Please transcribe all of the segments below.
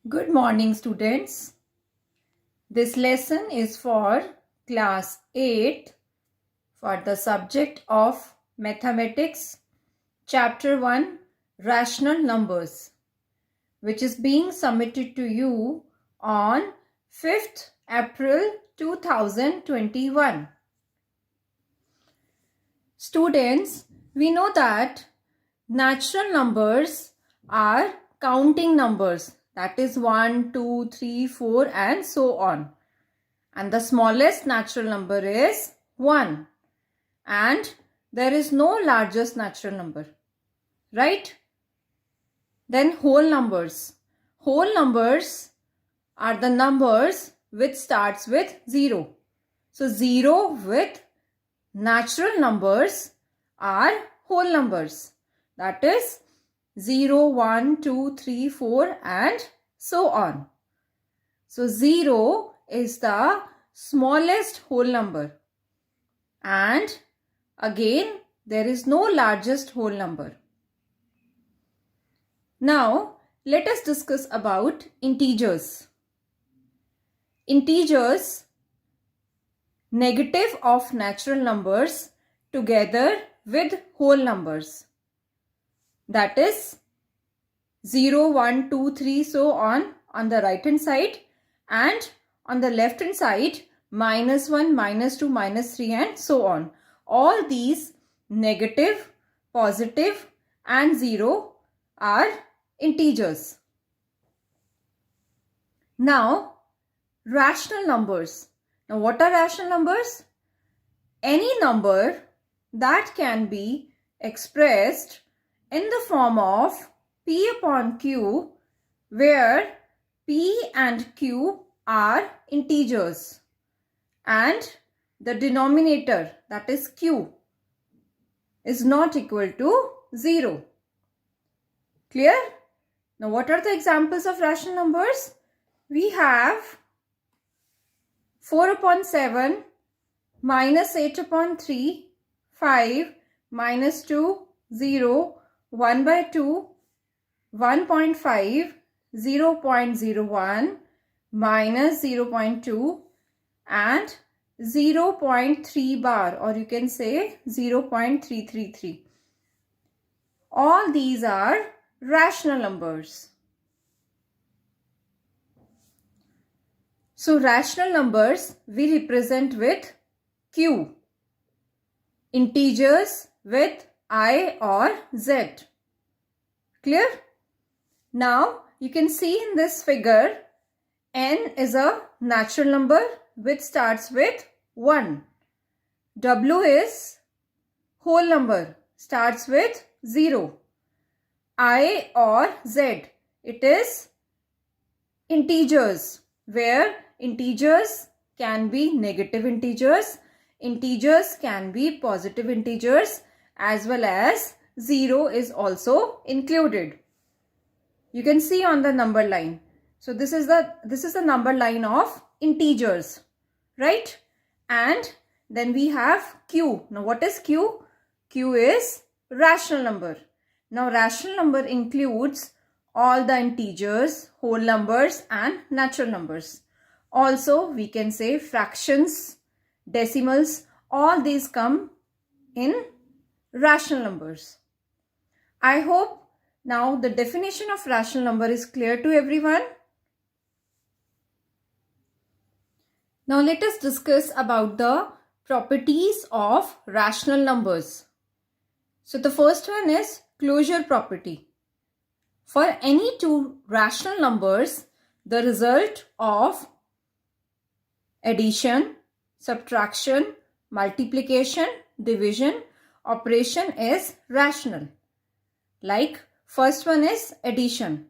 Good morning, students. This lesson is for class 8 for the subject of mathematics, chapter 1, rational numbers, which is being submitted to you on 5th April 2021. Students, we know that natural numbers are counting numbers, that is 1, 2, 3, 4 and so on. And the smallest natural number is 1. And there is no largest natural number, right? Then whole numbers. Whole numbers are the numbers which starts with 0. So 0 with natural numbers are whole numbers. That is 0, 1, 2, 3, 4 and so on. So 0 is the smallest whole number. And again, there is no largest whole number. Now, let us discuss about integers. Integers, negative of natural numbers together with whole numbers. That is 0, 1, 2, 3, so on the right hand side, and on the left hand side -1, -2, -3 and so on. All these negative, positive and 0 are integers. Now, rational numbers. Now, what are rational numbers? Any number that can be expressed in the form of P upon Q, where P and Q are integers and the denominator, that is Q, is not equal to 0. Clear? Now, what are the examples of rational numbers? We have 4 upon 7, -8 upon 3, 5, -2, 0, 1 by 2, 1.5, 0.01, -0.2 and 0.3 bar, or you can say 0.333. All these are rational numbers. So rational numbers we represent with Q. Integers with I or Z. Clear? Now you can see in this figure, N is a natural number which starts with 1. W is whole number, starts with 0. I or Z, it is integers, where integers can be negative integers, integers can be positive integers, as well as 0 is also included. You can see on the number line. So this is the number line of integers, right? And then we have Q. Now what is Q? Q is rational number. Now rational number includes all the integers, whole numbers and natural numbers. Also we can say fractions, decimals, all these come in rational numbers. I hope now the definition of rational number is clear to everyone. Now let us discuss about the properties of rational numbers. So the first one is closure property. For any two rational numbers, the result of addition, subtraction, multiplication, division operation is rational. Like first one is addition.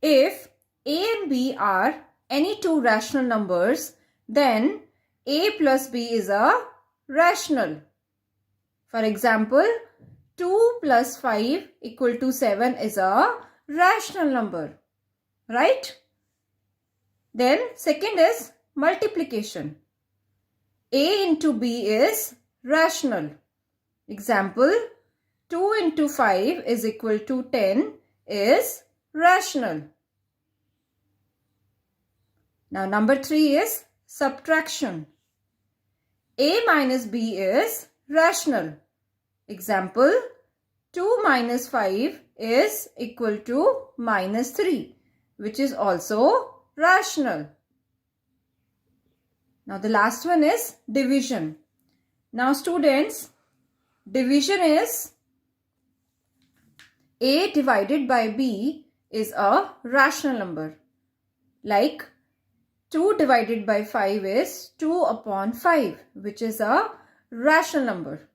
If A and B are any two rational numbers, then A plus B is a rational. For example, 2 plus 5 equal to 7 is a rational number, right? Then second is multiplication. A into B is rational. Example, 2 into 5 is equal to 10 is rational. Now number 3 is subtraction. A minus B is rational. Example, 2 minus 5 is equal to minus 3, which is also rational. Now the last one is division. Now students, division is A divided by B is a rational number. Like 2 divided by 5 is 2 upon 5, which is a rational number.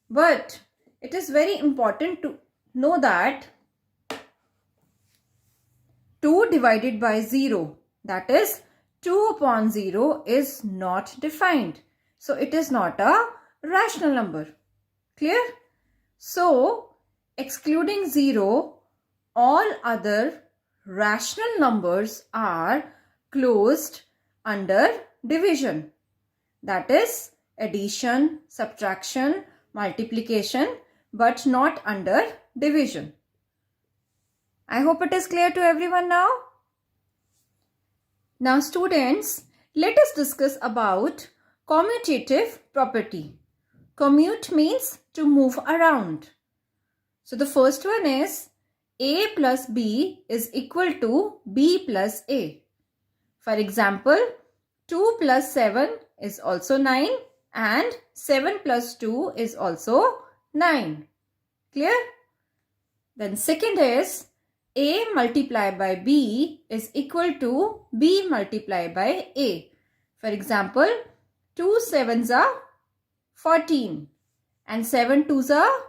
But it is very important to know that 2 divided by 0, that is 2 upon 0, is not defined. So it is not a rational number. Clear? So excluding 0, all other rational numbers are closed under division. That is addition, subtraction, multiplication, but not under division. I hope it is clear to everyone now. Now students, let us discuss about commutative property. Commute means to move around. So the first one is A plus B is equal to B plus A. For example, 2 plus 7 is also 9 and 7 plus 2 is also 9. Clear? Then second is A multiplied by B is equal to B multiplied by A. For example, 2 sevens are 14 and 7 twos are,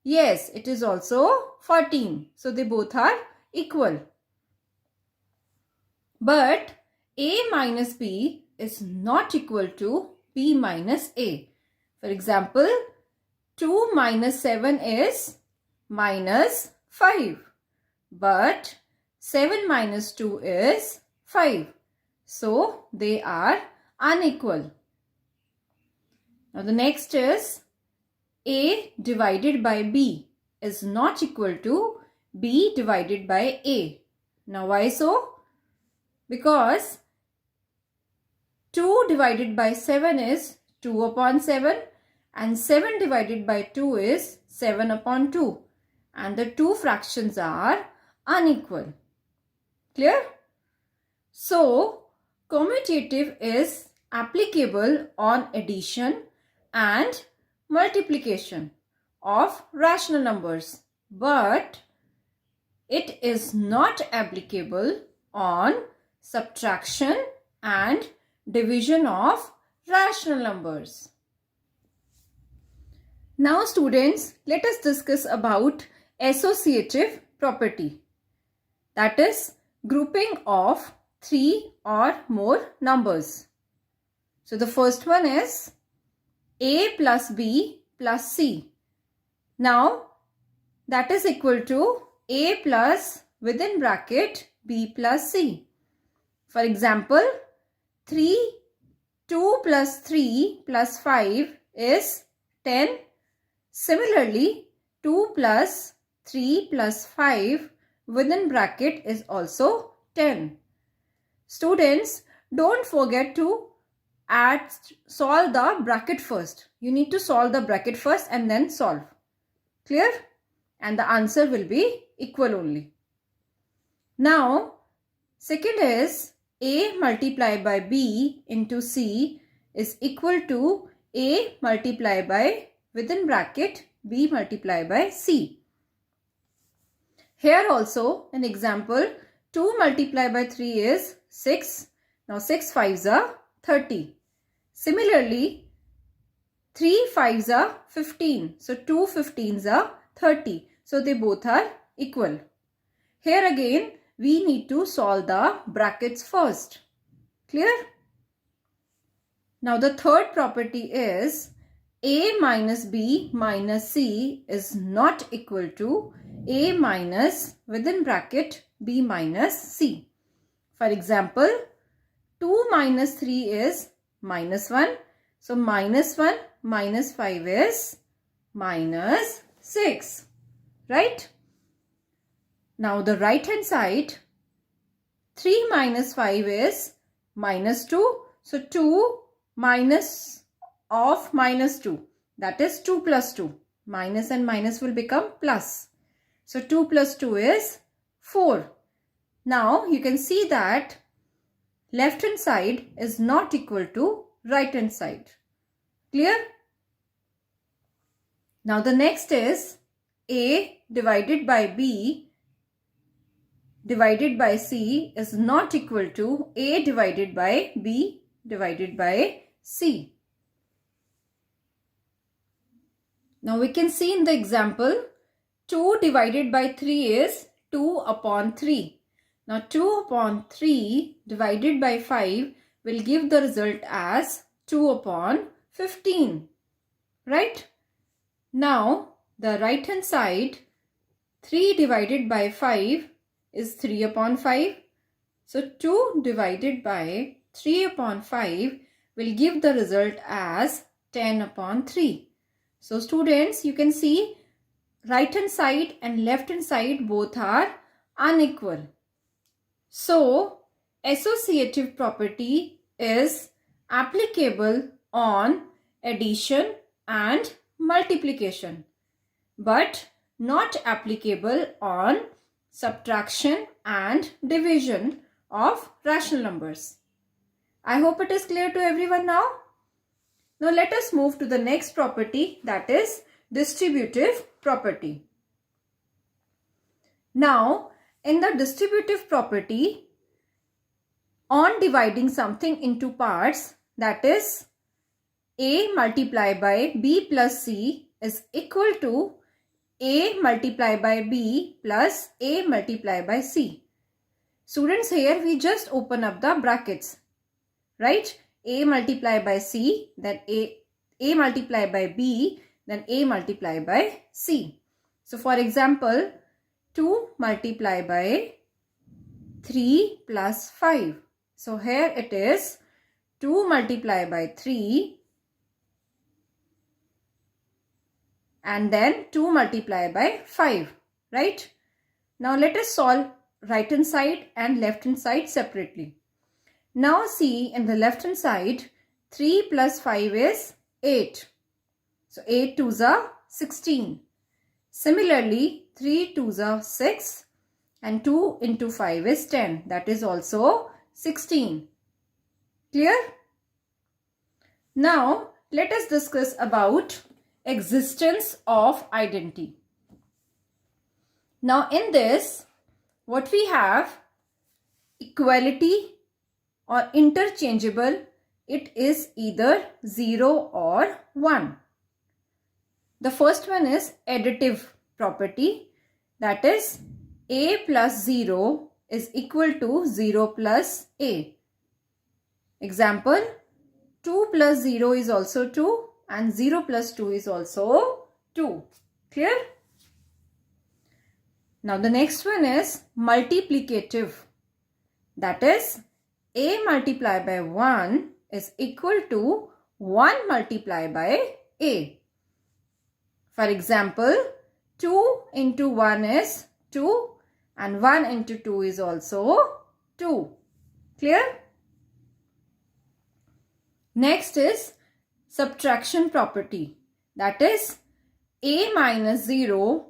yes, it is also 14. So they both are equal. But A minus B is not equal to B minus A. For example, 2 minus 7 is minus 5. But 7 minus 2 is 5. So they are unequal. Now the next is A divided by B is not equal to B divided by A. Now why so? Because 2 divided by 7 is 2 upon 7 and 7 divided by 2 is 7 upon 2 and the two fractions are unequal. Clear? So, commutative is applicable on addition and multiplication of rational numbers, but it is not applicable on subtraction and division of rational numbers. Now students, let us discuss about associative property. That is grouping of 3 or more numbers. So the first one is A plus B plus C. Now that is equal to A plus within bracket B plus C. For example, 2 plus 3 plus 5 is 10. Similarly, 2 plus 3 plus 5 within bracket is also 10. Students, don't forget to solve the bracket first. You need to solve the bracket first and then solve. Clear? And the answer will be equal only. Now, second is A multiplied by B into C is equal to A multiplied by within bracket B multiplied by C. Here also an example, 2 multiplied by 3 is 6. Now 6 5s are 30. Similarly, 3 5s are 15. So 2 15s are 30. So they both are equal. Here again we need to solve the brackets first. Clear? Now the third property is A minus B minus C is not equal to A minus within bracket B minus C. For example, 2 minus 3 is minus 1. So minus 1 minus 5 is minus 6. Right? Now the right hand side, 3 minus 5 is minus 2. So 2 minus of minus 2, that is 2 plus 2. Minus and minus will become plus. So 2 plus 2 is 4. Now you can see that left hand side is not equal to right hand side. Clear? Now the next is A divided by B divided by C is not equal to A divided by B divided by C. Now we can see in the example 2 divided by 3 is 2 upon 3. Now 2 upon 3 divided by 5 will give the result as 2 upon 15. Right? Now the right hand side 3 divided by 5 is 3 upon 5. So 2 divided by 3 upon 5 will give the result as 10 upon 3. So students, you can see right hand side and left hand side both are unequal. So associative property is applicable on addition and multiplication, but not applicable on subtraction and division of rational numbers. I hope it is clear to everyone now. Now let us move to the next property, that is distributive property. Now in the distributive property, on dividing something into parts, that is A multiplied by B plus C is equal to A multiplied by B plus A multiplied by C. Students, here we just open up the brackets, right? A multiplied by C, then A multiplied by B, then A multiplied by C. So for example, 2 multiplied by 3 plus 5. So here it is 2 multiplied by 3 and then 2 multiplied by 5, right? Now let us solve right hand side and left hand side separately. Now see, in the left hand side 3 plus 5 is 8. So 8 twos are 16. Similarly 3 twos are 6 and 2 into 5 is 10. That is also 16. Clear? Now let us discuss about existence of identity. Now in this, what we have, equality or interchangeable, it is either 0 or 1. The first one is additive property, that is A plus 0 is equal to 0 plus A. Example, 2 plus 0 is also 2 and 0 plus 2 is also 2. Clear? Now the next one is multiplicative, that is A multiplied by 1 is equal to 1 multiplied by A. For example, 2 into 1 is 2 and 1 into 2 is also 2. Clear? Next is subtraction property, that is A minus 0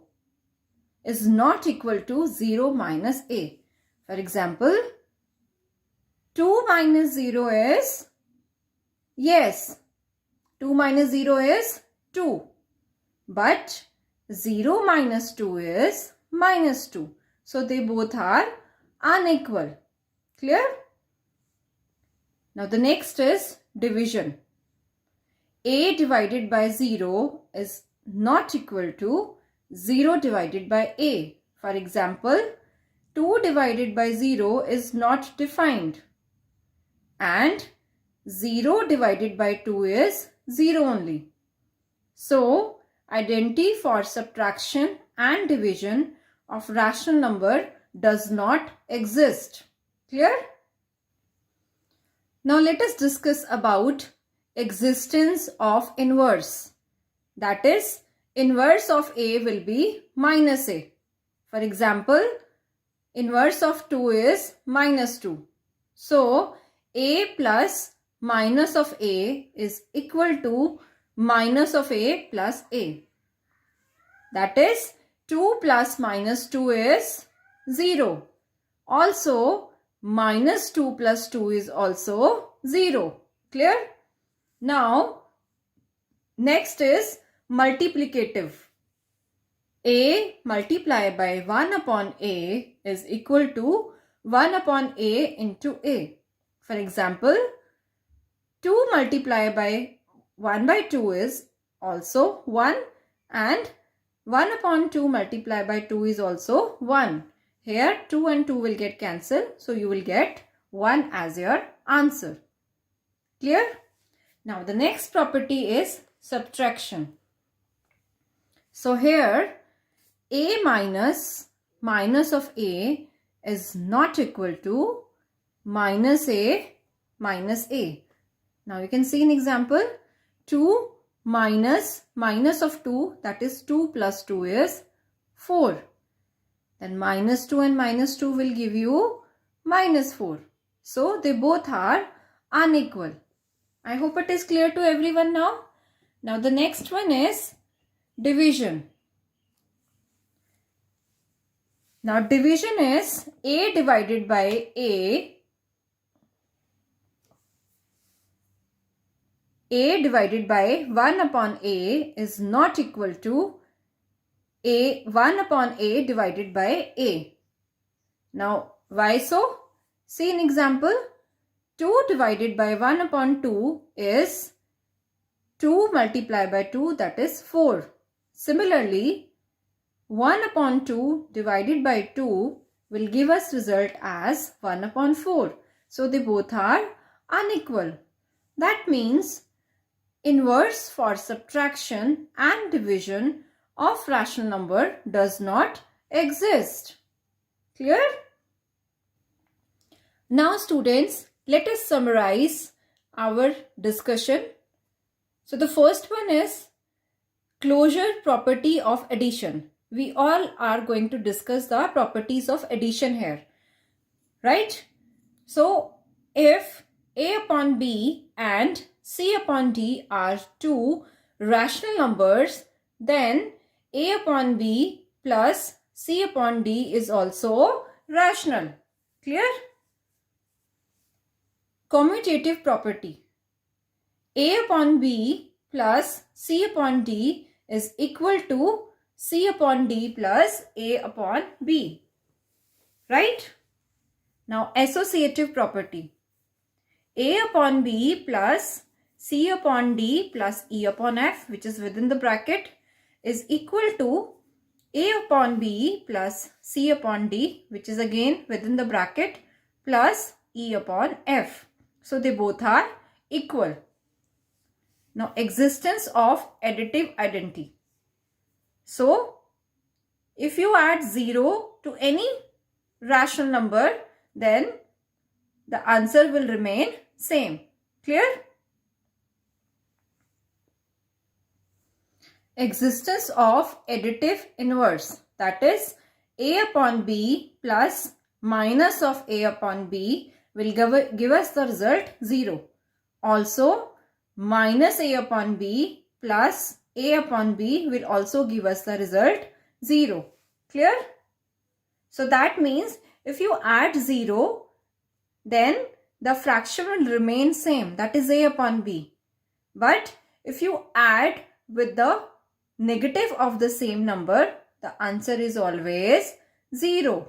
is not equal to 0 minus A. For example, 2 minus 0 is, yes, 2 minus 0 is 2. But 0 minus 2 is minus 2. So they both are unequal. Clear? Now the next is division. A divided by 0 is not equal to 0 divided by A. For example, 2 divided by 0 is not defined. And 0 divided by 2 is 0 only. So identity for subtraction and division of rational number does not exist. Clear? Now let us discuss about existence of inverse. That is, inverse of A will be minus A. For example, inverse of 2 is minus 2. So a plus minus of a is equal to minus of a plus a. That is 2 plus minus 2 is 0. Also minus 2 plus 2 is also 0. Clear? Now next is multiplicative. A multiplied by 1 upon a is equal to 1 upon a into a. For example, 2 multiplied by 1 by 2 is also 1 and 1 upon 2 multiplied by 2 is also 1. Here 2 and 2 will get cancelled, so you will get 1 as your answer. Clear? Now the next property is subtraction. So here a minus of a is not equal to minus a minus a. Now you can see an example. 2 minus of 2, that is 2 plus 2 is 4. Then minus 2 and minus 2 will give you minus 4. So they both are unequal. I hope it is clear to everyone now. Now the next one is division. Now division is a divided by a divided by 1 upon a is not equal to 1 upon a divided by a. Now why so? See an example. 2 divided by 1 upon 2 is 2 multiplied by 2, that is 4. Similarly, 1 upon 2 divided by 2 will give us result as 1 upon 4. So they both are unequal. That means inverse for subtraction and division of rational number does not exist. Clear? Now students, let us summarize our discussion. So the first one is closure property of addition. We all are going to discuss the properties of addition here, right? So if a upon b and c upon d are two rational numbers, then a upon b plus c upon d is also rational. Clear? Commutative property. A upon b plus c upon d is equal to c upon d plus a upon b. Right? Now associative property. A upon b plus c upon d plus e upon f, which is within the bracket, is equal to a upon b plus c upon d, which is again within the bracket, plus e upon f. So they both are equal. Now existence of additive identity. So if you add 0 to any rational number, then the answer will remain same. Clear? Existence of additive inverse, that is a upon b plus minus of a upon b will give us the result 0. Also minus a upon b plus a upon b will also give us the result 0. Clear? So that means if you add 0, then the fraction will remain same, that is a upon b. But if you add with the negative of the same number, the answer is always 0.